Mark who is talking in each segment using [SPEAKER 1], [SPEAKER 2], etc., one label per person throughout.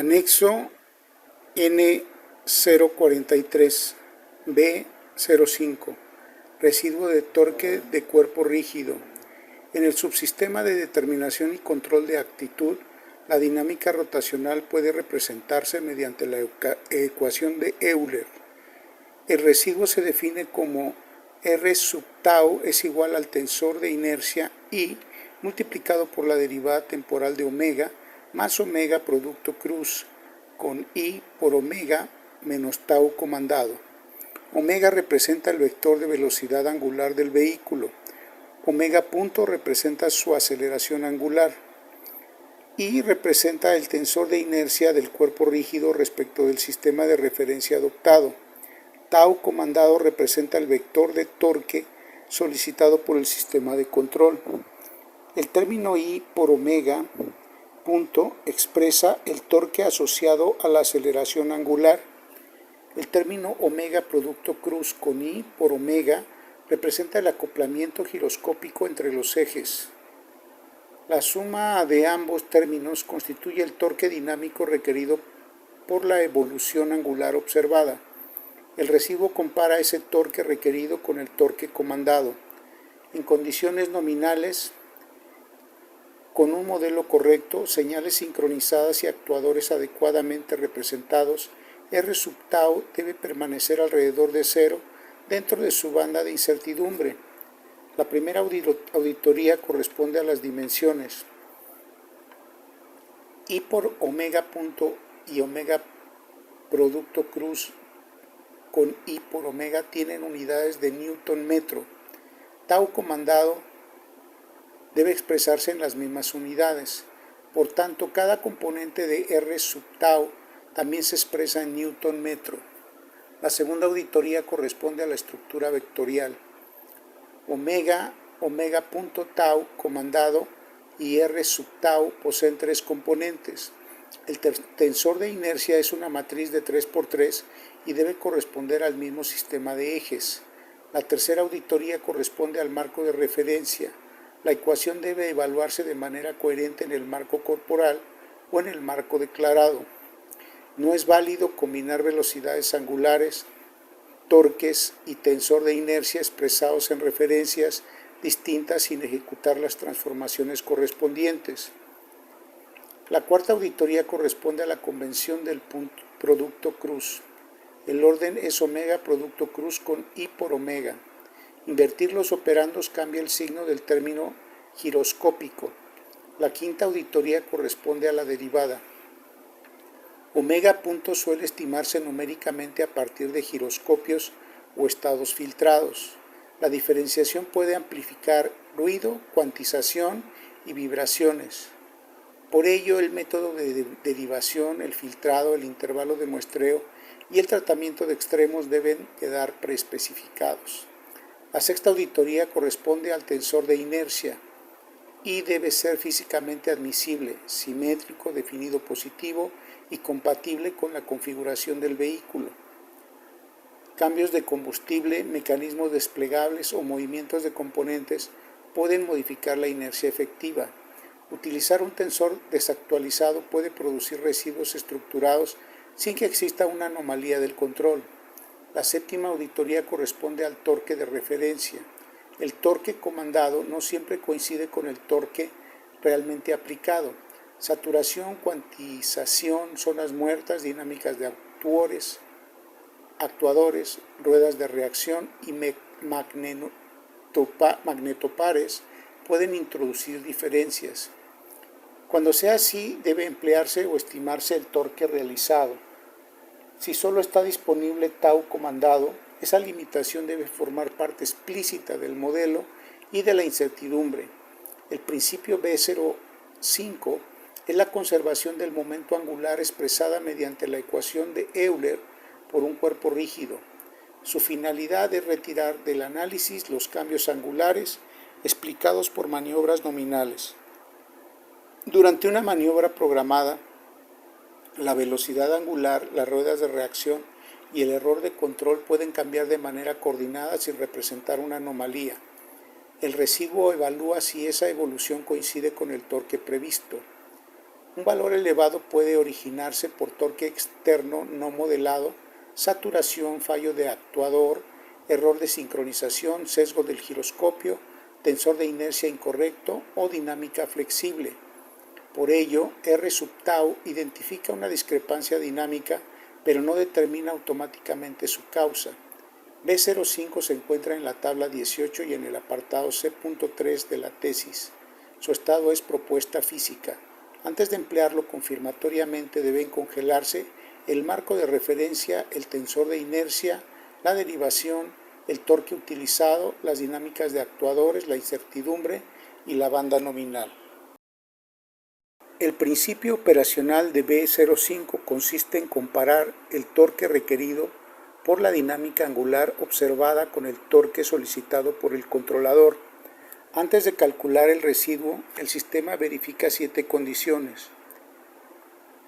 [SPEAKER 1] Anexo N043B05. Residuo de torque de cuerpo rígido. En el subsistema de determinación y control de actitud, la dinámica rotacional puede representarse mediante la ecuación de Euler. El residuo se define como R sub tau es igual al tensor de inercia I multiplicado por la derivada temporal de omega más omega producto cruz con I por omega menos tau comandado. Omega representa el vector de velocidad angular del vehículo. Omega punto representa su aceleración angular. I representa el tensor de inercia del cuerpo rígido respecto del sistema de referencia adoptado. Tau comandado representa el vector de torque solicitado por el sistema de control. El término I por omega punto expresa el torque asociado a la aceleración angular. El término omega producto cruz con I por omega representa el acoplamiento giroscópico entre los ejes. La suma de ambos términos constituye el torque dinámico requerido por la evolución angular observada. El residuo compara ese torque requerido con el torque comandado. En condiciones nominales, con un modelo correcto, señales sincronizadas y actuadores adecuadamente representados, R sub tau debe permanecer alrededor de cero dentro de su banda de incertidumbre. La primera auditoría corresponde a las dimensiones. I por omega punto y omega producto cruz con I por omega tienen unidades de Newton metro. Tau comandado debe expresarse en las mismas unidades. Por tanto, cada componente de R sub tau también se expresa en Newton metro. La segunda auditoría corresponde a la estructura vectorial. Omega punto tau comandado y R sub tau poseen tres componentes. El tensor de inercia es una matriz de 3×3 y debe corresponder al mismo sistema de ejes. La tercera auditoría corresponde al marco de referencia. La ecuación debe evaluarse de manera coherente en el marco corporal o en el marco declarado. No es válido combinar velocidades angulares, torques y tensor de inercia expresados en referencias distintas sin ejecutar las transformaciones correspondientes. La cuarta auditoría corresponde a la convención del producto cruz. El orden es omega producto cruz con I por omega. Invertir los operandos cambia el signo del término giroscópico. La quinta auditoría corresponde a la derivada. Omega punto suele estimarse numéricamente a partir de giroscopios o estados filtrados. La diferenciación puede amplificar ruido, cuantización y vibraciones. Por ello, el método de derivación, el filtrado, el intervalo de muestreo y el tratamiento de extremos deben quedar preespecificados. La sexta auditoría corresponde al tensor de inercia y debe ser físicamente admisible, simétrico, definido positivo y compatible con la configuración del vehículo. Cambios de combustible, mecanismos desplegables o movimientos de componentes pueden modificar la inercia efectiva. Utilizar un tensor desactualizado puede producir residuos estructurados sin que exista una anomalía del control. La séptima auditoría corresponde al torque de referencia. El torque comandado no siempre coincide con el torque realmente aplicado. Saturación, cuantización, zonas muertas, dinámicas de actuadores, ruedas de reacción y magnetopares pueden introducir diferencias. Cuando sea así, debe emplearse o estimarse el torque realizado. Si solo está disponible tau comandado, esa limitación debe formar parte explícita del modelo y de la incertidumbre. El principio B05 es la conservación del momento angular expresada mediante la ecuación de Euler por un cuerpo rígido. Su finalidad es retirar del análisis los cambios angulares explicados por maniobras nominales. Durante una maniobra programada, la velocidad angular, las ruedas de reacción y el error de control pueden cambiar de manera coordinada sin representar una anomalía. El residuo evalúa si esa evolución coincide con el torque previsto. Un valor elevado puede originarse por torque externo no modelado, saturación, fallo de actuador, error de sincronización, sesgo del giroscopio, tensor de inercia incorrecto o dinámica flexible. Por ello, R sub tau identifica una discrepancia dinámica, pero no determina automáticamente su causa. B05 se encuentra en la tabla 18 y en el apartado C.3 de la tesis. Su estado es propuesta física. Antes de emplearlo confirmatoriamente deben congelarse el marco de referencia, el tensor de inercia, la derivación, el torque utilizado, las dinámicas de actuadores, la incertidumbre y la banda nominal. El principio operacional de B05 consiste en comparar el torque requerido por la dinámica angular observada con el torque solicitado por el controlador. Antes de calcular el residuo, el sistema verifica 7 condiciones.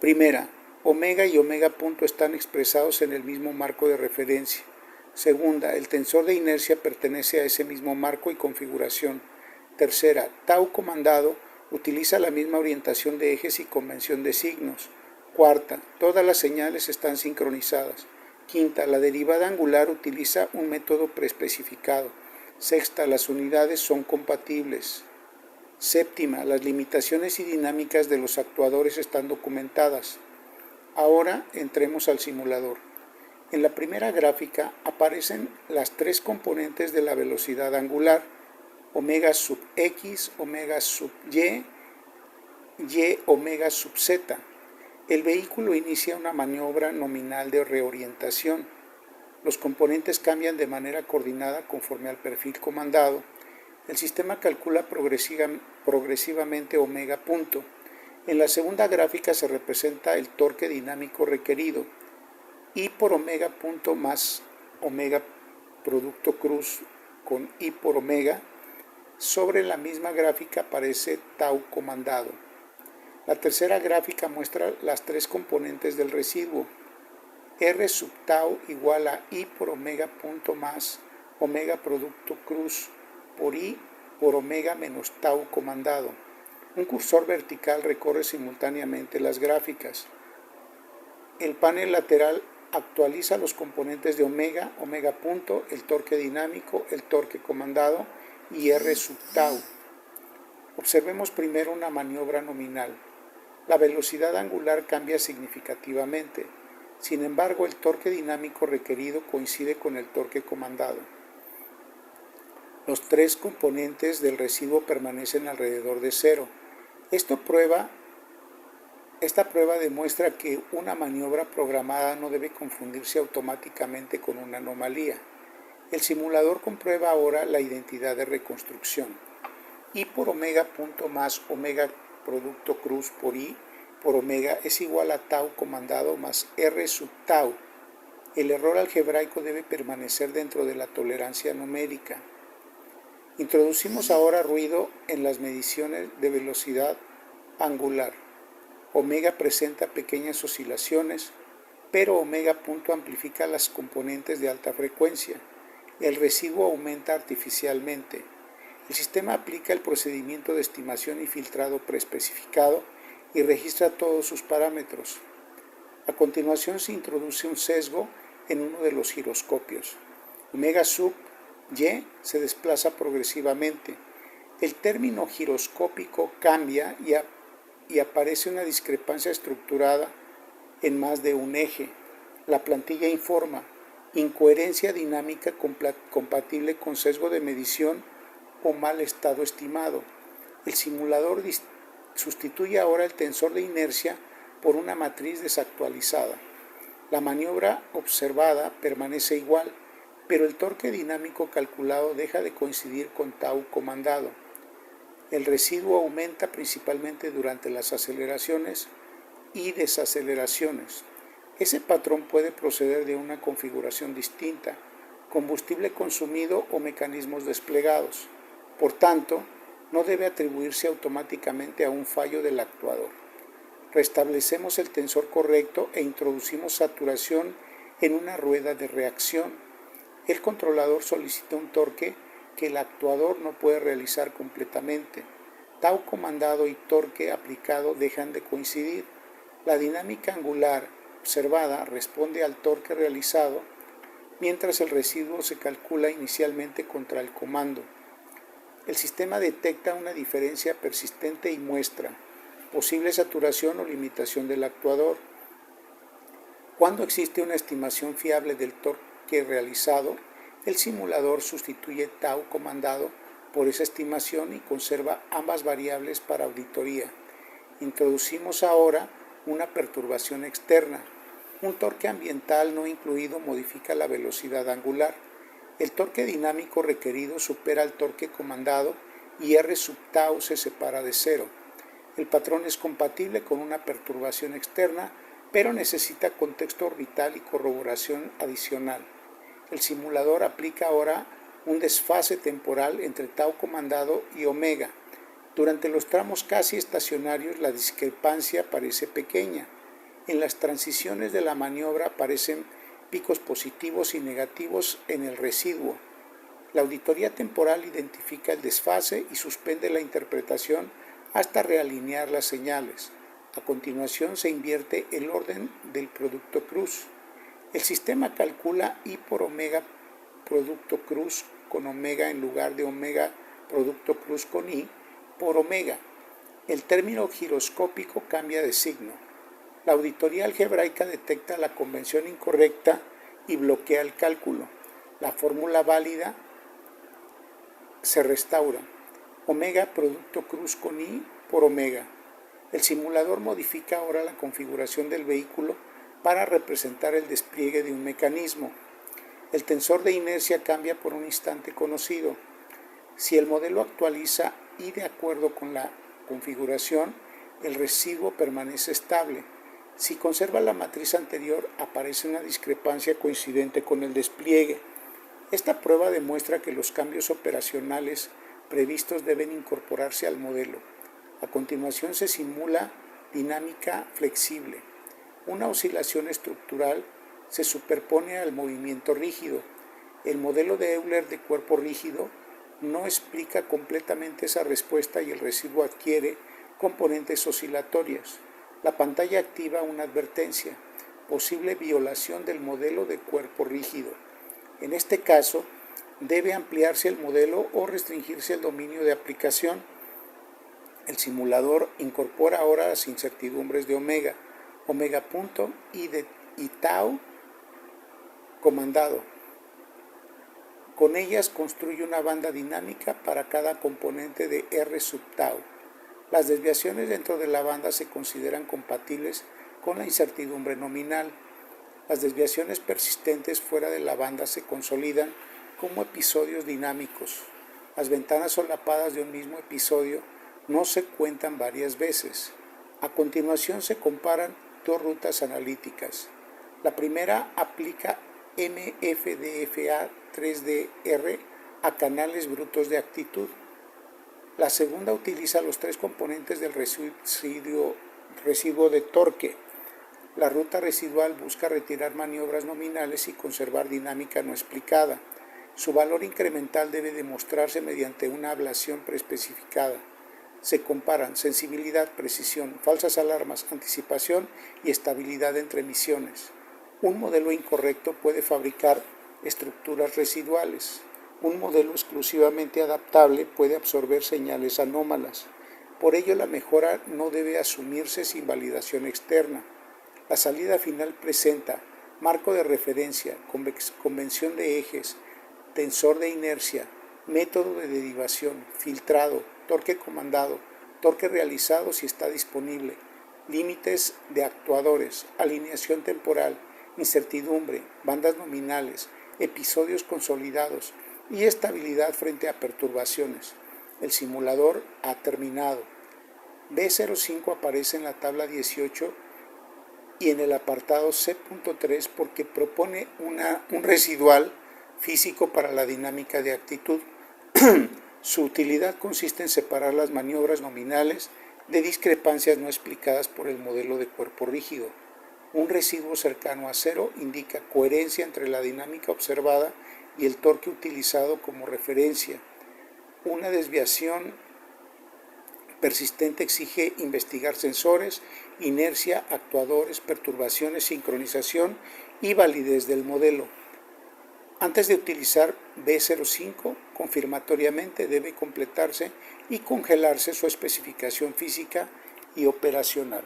[SPEAKER 1] Primera, omega y omega punto están expresados en el mismo marco de referencia. Segunda, el tensor de inercia pertenece a ese mismo marco y configuración. Tercera, tau comandado utiliza la misma orientación de ejes y convención de signos. Cuarta, todas las señales están sincronizadas. Quinta, la derivada angular utiliza un método preespecificado. Sexta, las unidades son compatibles. Séptima, las limitaciones y dinámicas de los actuadores están documentadas. Ahora entremos al simulador. En la primera gráfica aparecen las tres componentes de la velocidad angular: omega sub x, omega sub y omega sub z. El vehículo inicia una maniobra nominal de reorientación. Los componentes cambian de manera coordinada conforme al perfil comandado. El sistema calcula progresivamente omega punto. En la segunda gráfica se representa el torque dinámico requerido. I por omega punto más omega producto cruz con I por omega. Sobre la misma gráfica aparece tau comandado. La tercera gráfica muestra las tres componentes del residuo. R sub tau igual a I por omega punto más omega producto cruz por I por omega menos tau comandado. Un cursor vertical recorre simultáneamente las gráficas. El panel lateral actualiza los componentes de omega, omega punto, el torque dinámico, el torque comandado y R sub tau. Observemos primero una maniobra nominal. La velocidad angular cambia significativamente. Sin embargo, el torque dinámico requerido coincide con el torque comandado. Los tres componentes del residuo permanecen alrededor de cero. Esta prueba demuestra que una maniobra programada no debe confundirse automáticamente con una anomalía. El simulador comprueba ahora la identidad de reconstrucción. I por omega punto más omega producto cruz por I por omega es igual a tau comandado más R sub tau. El error algebraico debe permanecer dentro de la tolerancia numérica. Introducimos ahora ruido en las mediciones de velocidad angular. Omega presenta pequeñas oscilaciones, pero omega punto amplifica las componentes de alta frecuencia. El residuo aumenta artificialmente. El sistema aplica el procedimiento de estimación y filtrado preespecificado y registra todos sus parámetros. A continuación se introduce un sesgo en uno de los giroscopios. Omega sub y se desplaza progresivamente. El término giroscópico cambia y aparece una discrepancia estructurada en más de un eje. La plantilla informa incoherencia dinámica compatible con sesgo de medición o mal estado estimado. El simulador sustituye ahora el tensor de inercia por una matriz desactualizada. La maniobra observada permanece igual, pero el torque dinámico calculado deja de coincidir con tau comandado. El residuo aumenta principalmente durante las aceleraciones y desaceleraciones. Ese patrón puede proceder de una configuración distinta, combustible consumido o mecanismos desplegados. Por tanto, no debe atribuirse automáticamente a un fallo del actuador. Restablecemos el tensor correcto e introducimos saturación en una rueda de reacción. El controlador solicita un torque que el actuador no puede realizar completamente. tau comandado y torque aplicado dejan de coincidir. La dinámica angular observada responde al torque realizado, mientras el residuo se calcula inicialmente contra el comando. El sistema detecta una diferencia persistente y muestra posible saturación o limitación del actuador. Cuando existe una estimación fiable del torque realizado, el simulador sustituye tau comandado por esa estimación y conserva ambas variables para auditoría. Introducimos ahora una perturbación externa. Un torque ambiental no incluido modifica la velocidad angular. El torque dinámico requerido supera el torque comandado y R sub tau se separa de cero. El patrón es compatible con una perturbación externa, pero necesita contexto orbital y corroboración adicional. El simulador aplica ahora un desfase temporal entre tau comandado y omega. Durante los tramos casi estacionarios la discrepancia parece pequeña. En las transiciones de la maniobra aparecen picos positivos y negativos en el residuo. La auditoría temporal identifica el desfase y suspende la interpretación hasta realinear las señales. A continuación se invierte el orden del producto cruz. El sistema calcula I por omega producto cruz con omega en lugar de omega producto cruz con I por omega. El término giroscópico cambia de signo. La auditoría algebraica detecta la convención incorrecta y bloquea el cálculo. La fórmula válida se restaura. Omega producto cruz con I por omega. El simulador modifica ahora la configuración del vehículo para representar el despliegue de un mecanismo. El tensor de inercia cambia por un instante conocido. Si el modelo actualiza I de acuerdo con la configuración, el residuo permanece estable. Si conserva la matriz anterior, aparece una discrepancia coincidente con el despliegue. Esta prueba demuestra que los cambios operacionales previstos deben incorporarse al modelo. A continuación se simula dinámica flexible. Una oscilación estructural se superpone al movimiento rígido. El modelo de Euler de cuerpo rígido no explica completamente esa respuesta y el residuo adquiere componentes oscilatorias. La pantalla activa una advertencia: posible violación del modelo de cuerpo rígido. En este caso, debe ampliarse el modelo o restringirse el dominio de aplicación. El simulador incorpora ahora las incertidumbres de omega, omega punto y tau comandado. Con ellas construye una banda dinámica para cada componente de R sub tau. Las desviaciones dentro de la banda se consideran compatibles con la incertidumbre nominal. Las desviaciones persistentes fuera de la banda se consolidan como episodios dinámicos. Las ventanas solapadas de un mismo episodio no se cuentan varias veces. A continuación se comparan dos rutas analíticas. La primera aplica MFDFA 3DR a canales brutos de actitud. La segunda utiliza los tres componentes del residuo de torque. La ruta residual busca retirar maniobras nominales y conservar dinámica no explicada. Su valor incremental debe demostrarse mediante una ablación preespecificada. Se comparan sensibilidad, precisión, falsas alarmas, anticipación y estabilidad entre emisiones. Un modelo incorrecto puede fabricar estructuras residuales. Un modelo exclusivamente adaptable puede absorber señales anómalas. Por ello, la mejora no debe asumirse sin validación externa. La salida final presenta marco de referencia, convención de ejes, tensor de inercia, método de derivación, filtrado, torque comandado, torque realizado si está disponible, límites de actuadores, alineación temporal, incertidumbre, bandas nominales, episodios consolidados y estabilidad frente a perturbaciones. El simulador ha terminado. B05 aparece en la tabla 18 y en el apartado C.3 porque propone un residual físico para la dinámica de actitud. Su utilidad consiste en separar las maniobras nominales de discrepancias no explicadas por el modelo de cuerpo rígido. Un residuo cercano a cero indica coherencia entre la dinámica observada y el torque utilizado como referencia. Una desviación persistente exige investigar sensores, inercia, actuadores, perturbaciones, sincronización y validez del modelo. Antes de utilizar B05, confirmatoriamente debe completarse y congelarse su especificación física y operacional.